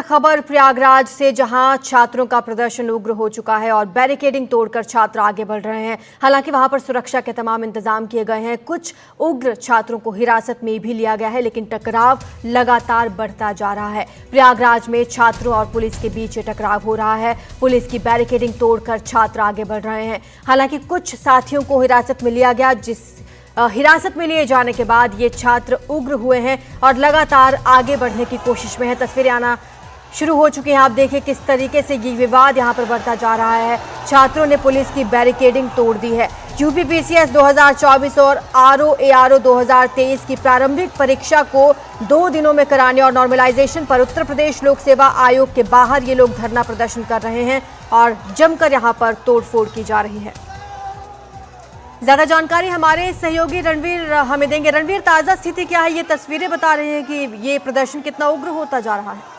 खबर प्रयागराज से, जहां छात्रों का प्रदर्शन उग्र हो चुका है और बैरिकेडिंग तोड़कर छात्र आगे बढ़ रहे हैं। हालांकि वहां पर सुरक्षा के तमाम इंतजाम किए गए हैं। कुछ उग्र छात्रों को हिरासत में भी लिया गया है, लेकिन टकराव लगातार बढ़ता जा रहा है। प्रयागराज में छात्रों और पुलिस के बीच टकराव हो रहा है। पुलिस की बैरिकेडिंग तोड़कर छात्र आगे बढ़ रहे हैं। हालांकि कुछ साथियों को हिरासत में लिया गया, हिरासत में लिए जाने के बाद ये छात्र उग्र हुए हैं और लगातार आगे बढ़ने की कोशिश में है। तस्वीरें आना शुरू हो चुकी हैं। आप देखिए किस तरीके से ये विवाद यहाँ पर बढ़ता जा रहा है। छात्रों ने पुलिस की बैरिकेडिंग तोड़ दी है। यूपीपीसीएस 2024 और आरओ-एआरओ 2023 की प्रारंभिक परीक्षा को 2 दिनों में कराने और नॉर्मलाइजेशन पर उत्तर प्रदेश लोक सेवा आयोग के बाहर ये लोग धरना प्रदर्शन कर रहे हैं और जमकर यहाँ पर तोड़फोड़ की जा रही है। ज्यादा जानकारी हमारे सहयोगी रणवीर हमें देंगे। रणवीर, ताजा स्थिति क्या है? ये तस्वीरें बता रही हैं कि ये प्रदर्शन कितना उग्र होता जा रहा है।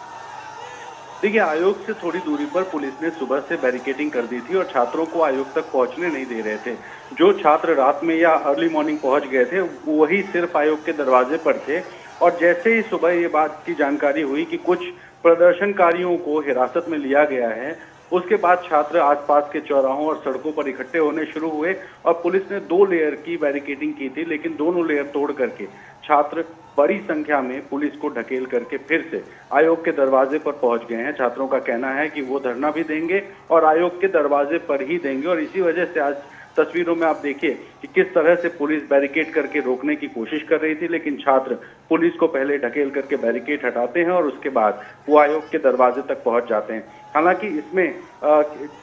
देखिए, आयोग से थोड़ी दूरी पर पुलिस ने सुबह से बैरिकेडिंग कर दी थी और छात्रों को आयोग तक पहुंचने नहीं दे रहे थे। जो छात्र रात में या अर्ली मॉर्निंग पहुंच गए थे वही सिर्फ आयोग के दरवाजे पर थे। और जैसे ही सुबह ये बात की जानकारी हुई कि कुछ प्रदर्शनकारियों को हिरासत में लिया गया है, उसके बाद छात्र आसपास के चौराहों और सड़कों पर इकट्ठे होने शुरू हुए और पुलिस ने 2 लेयर की बैरिकेडिंग की थी, लेकिन दोनों लेयर तोड़ करके छात्र बड़ी संख्या में पुलिस को ढकेल करके फिर से आयोग के दरवाजे पर पहुंच गए हैं। छात्रों का कहना है कि वो धरना भी देंगे और आयोग के दरवाजे पर ही देंगे। और इसी वजह से आज तस्वीरों में आप देखिए कि किस तरह से पुलिस बैरिकेड करके रोकने की कोशिश कर रही थी, लेकिन छात्र पुलिस को पहले ढकेल करके बैरिकेड हटाते हैं और उसके बाद वो आयोग के दरवाजे तक पहुंच जाते हैं। हालांकि इसमें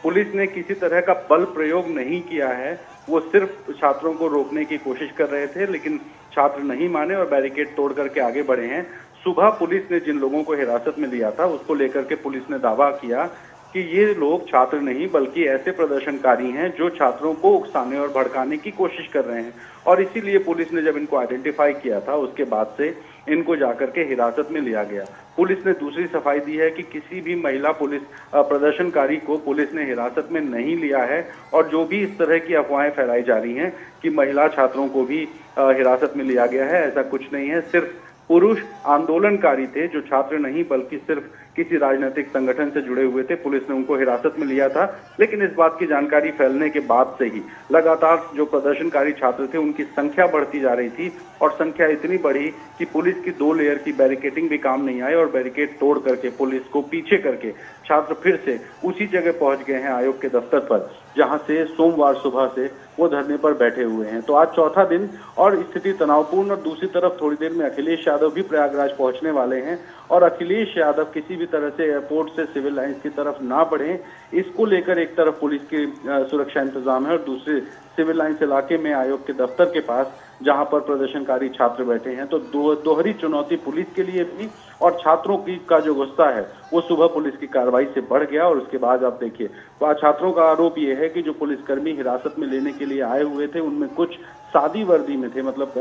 पुलिस ने किसी तरह का बल प्रयोग नहीं किया है, वो सिर्फ छात्रों को रोकने की कोशिश कर रहे थे, लेकिन छात्र नहीं माने और बैरिकेड तोड़ करके आगे बढ़े हैं। सुबह पुलिस ने जिन लोगों को हिरासत में लिया था उसको लेकर के पुलिस ने दावा किया कि ये लोग छात्र नहीं बल्कि ऐसे प्रदर्शनकारी हैं जो छात्रों को उकसाने और भड़काने की कोशिश कर रहे हैं। और इसीलिए पुलिस ने जब इनको आइडेंटिफाई किया था उसके बाद से इनको जाकर के हिरासत में लिया गया। पुलिस ने दूसरी सफाई दी है कि किसी भी महिला पुलिस प्रदर्शनकारी को पुलिस ने हिरासत में नहीं लिया है। और जो भी इस तरह की अफवाहें फैलाई जा रही हैं कि महिला छात्रों को भी हिरासत में लिया गया है, ऐसा कुछ नहीं है। सिर्फ पुरुष आंदोलनकारी थे जो छात्र नहीं बल्कि सिर्फ किसी राजनीतिक संगठन से जुड़े हुए थे। पुलिस ने उनको हिरासत में लिया था, लेकिन इस बात की जानकारी फैलने के बाद से ही लगातार जो प्रदर्शनकारी छात्र थे उनकी संख्या बढ़ती जा रही थी और संख्या इतनी बढ़ी कि पुलिस की 2 लेयर की बैरिकेडिंग भी काम नहीं आई और बैरिकेड तोड़ करके पुलिस को पीछे करके छात्र फिर से उसी जगह पहुंच गए हैं आयोग के दफ्तर पर, जहां से सोमवार सुबह से वो धरने पर बैठे हुए हैं। तो आज चौथा दिन और स्थिति तनावपूर्ण। और दूसरी तरफ थोड़ी देर में अखिलेश यादव भी प्रयागराज पहुंचने वाले हैं और अखिलेश यादव किसी भी तरह से एयरपोर्ट से सिविल लाइंस की तरफ ना बढ़े, इसको लेकर एक तरफ पुलिस की सुरक्षा इंतजाम है और दूसरे सिविल लाइंस इलाके में आयोग के दफ्तर के पास जहां पर प्रदर्शनकारी छात्र बैठे हैं। तो दोहरी चुनौती पुलिस के लिए भी और छात्रों की का जो गुस्सा है वो सुबह पुलिस की कार्रवाई से बढ़ गया। और उसके बाद आप देखिए छात्रों का आरोप ये है कि जो पुलिसकर्मी हिरासत में लेने के लिए आए हुए थे उनमें कुछ सादी वर्दी में थे, मतलब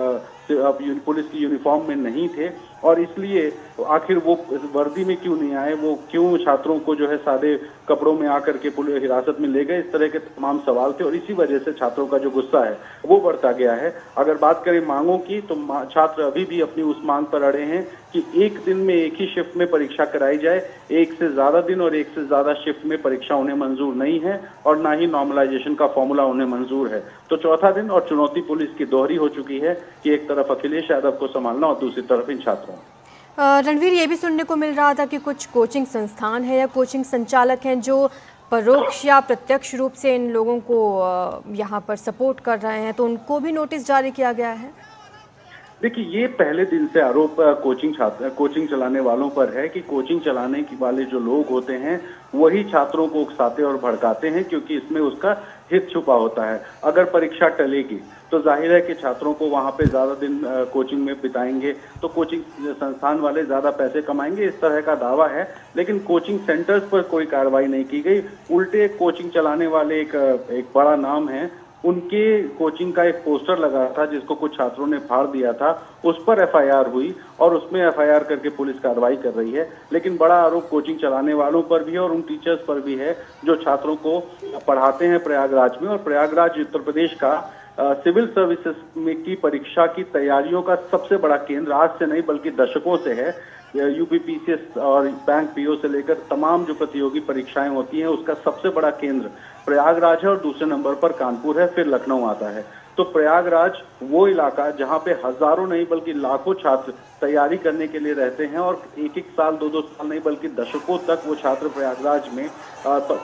पुलिस की यूनिफॉर्म में नहीं थे। और इसलिए आखिर वो वर्दी में क्यों नहीं आए, वो क्यों छात्रों को जो है सादे कपड़ों में आकर के पुलिस हिरासत में ले गए, इस तरह के तमाम सवाल थे। और इसी वजह से छात्रों का जो गुस्सा है वो बढ़ता गया है। अगर बात करें मांगों की तो छात्र अभी भी अपनी उस मांग पर अड़े हैं कि एक दिन में एक ही शिफ्ट में परीक्षा कराई जाए। एक से ज्यादा दिन और एक से ज्यादा शिफ्ट में परीक्षा उन्हें मंजूर नहीं है और ना ही नॉर्मलाइजेशन का फॉर्मूला उन्हें मंजूर है। तो चौथा दिन और चुनौती पुलिस की दोहरी हो चुकी है कि एक तरफ अखिलेश यादव को संभालना और दूसरी तरफ इन छात्रों। रणवीर, ये भी सुनने को मिल रहा था कि कुछ कोचिंग संस्थान है या कोचिंग संचालक हैं जो परोक्ष या प्रत्यक्ष रूप से इन लोगों को यहाँ पर सपोर्ट कर रहे हैं, तो उनको भी नोटिस जारी किया गया है। देखिए, ये पहले दिन से आरोप कोचिंग चलाने वालों पर है कि कोचिंग चलाने वाले जो लोग होते हैं वही छात्रों को उकसाते और भड़काते हैं, क्योंकि इसमें उसका हित छुपा होता है। अगर परीक्षा टलेगी तो जाहिर है कि छात्रों को वहां पे ज्यादा दिन कोचिंग में बिताएंगे तो कोचिंग संस्थान वाले ज्यादा पैसे कमाएंगे, इस तरह का दावा है। लेकिन कोचिंग सेंटर्स पर कोई कार्रवाई नहीं की गई। उल्टे कोचिंग चलाने वाले एक बड़ा नाम है, उनके कोचिंग का एक पोस्टर लगा था जिसको कुछ छात्रों ने फाड़ दिया था, उस पर एफआईआर हुई और उसमें एफआईआर करके पुलिस कार्रवाई कर रही है। लेकिन बड़ा आरोप कोचिंग चलाने वालों पर भी है और उन टीचर्स पर भी है जो छात्रों को पढ़ाते हैं प्रयागराज में। और प्रयागराज उत्तर प्रदेश का सिविल सर्विसेज में की परीक्षा की तैयारियों का सबसे बड़ा केंद्र आज से नहीं बल्कि दशकों से है। यूपीपीसीएस और बैंक पीओ से लेकर तमाम जो प्रतियोगी परीक्षाएं होती हैं उसका सबसे बड़ा केंद्र प्रयागराज है और दूसरे नंबर पर कानपुर है, फिर लखनऊ आता है। तो प्रयागराज वो इलाका जहां पे हजारों नहीं बल्कि लाखों छात्र तैयारी करने के लिए रहते हैं और एक साल दो साल नहीं बल्कि दशकों तक वो छात्र प्रयागराज में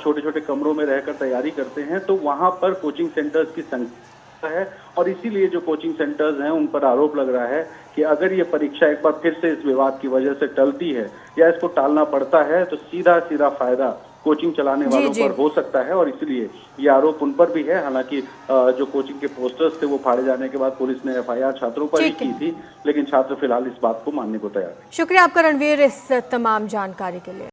छोटे छोटे कमरों में रहकर तैयारी करते हैं। तो वहां पर कोचिंग सेंटर्स की संख्या है और इसीलिए जो कोचिंग सेंटर्स हैं उन पर आरोप लग रहा है कि अगर ये परीक्षा एक बार फिर से इस विवाद की वजह से टलती है या इसको टालना पड़ता है तो सीधा सीधा फायदा कोचिंग चलाने वालों पर हो सकता है और इसलिए ये आरोप उन पर भी है। हालांकि जो कोचिंग के पोस्टर्स थे वो फाड़े जाने के बाद पुलिस ने एफआईआर छात्रों पर ही की थी, लेकिन छात्र फिलहाल इस बात को मानने को तैयार है। शुक्रिया आपका रणवीर इस तमाम जानकारी के लिए।